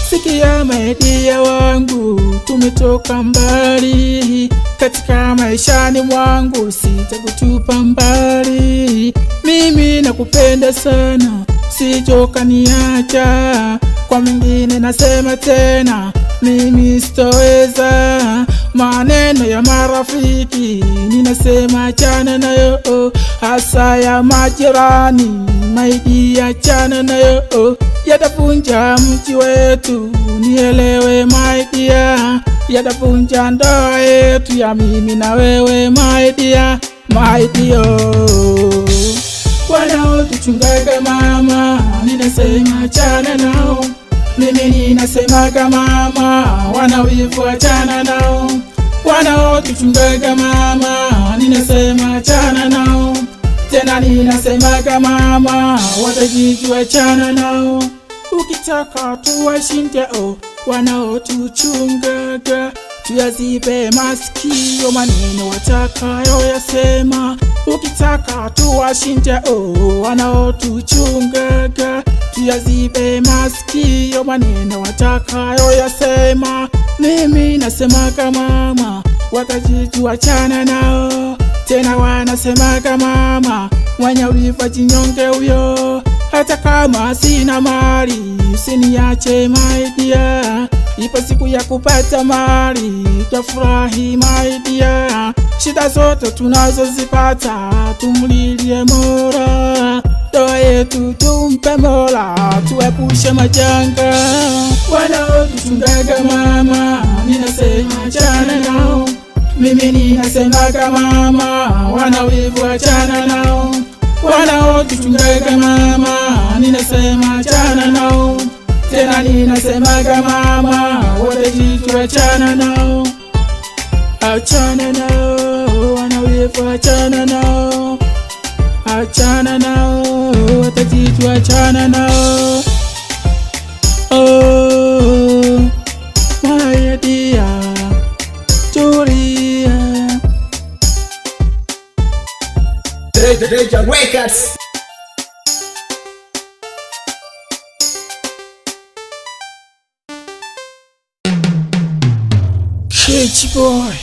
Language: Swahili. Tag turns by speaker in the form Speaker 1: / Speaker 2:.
Speaker 1: Sikia maidia wangu, tumetoka mbali. Katika maishani mwangu sitakutupa mbali. Mimi nakupenda sana, sijoka niacha. Kwa mingine nasema tena, mimi sitoweza. Maneno ya marafiki ninasema achana nayo, hasa ya majirani maidia achana nayo. Yatavunja mji wetu, nielewe maidia. Yatavunja ndoa yetu ya mimi na wewe maidia, maidia. Wanaotuchungaga mama, ninasema achana nao. Mimi ninasemaga mama, wanawivu achana nao. Wanaotuchungaga mama, ninasema achana nao. Tena ninasemaga mama, watajijua achana nao. Ukitaka tuwashinde wanaotuchungaga, tuyazibe masikio maneno watakayo yasema. Ukitaka tuwashinde wanaotuchungaga, tuyazibe masikio maneno watakayo yasema. Mimi nasemaga mama, watajijua achana nao. Tena wanasemaga mama, mwenye wivu jinyonge huyo. Hata kama sina mali, usiniache maidia. Ipo siku ya kupata mali, tafurahi maidia. Shida zote tunazozipata, tumlilie Mola. Ndoa yetu tumpe Mola, tuepushe majanga. Wanaotuchungaga mama, ninasema achana nao. Mimi ninasemaga mama, wanawivu achana nao. Wanaotuchungaga mama, ninasema achana nao. Tena ninasemaga mama, watajijua achana nao. Achana nao, wanawivu achana nao. Achana nao, watajijua achana nao. Oh, my dear, tulia.
Speaker 2: Reja Records.
Speaker 1: Kitsch boy.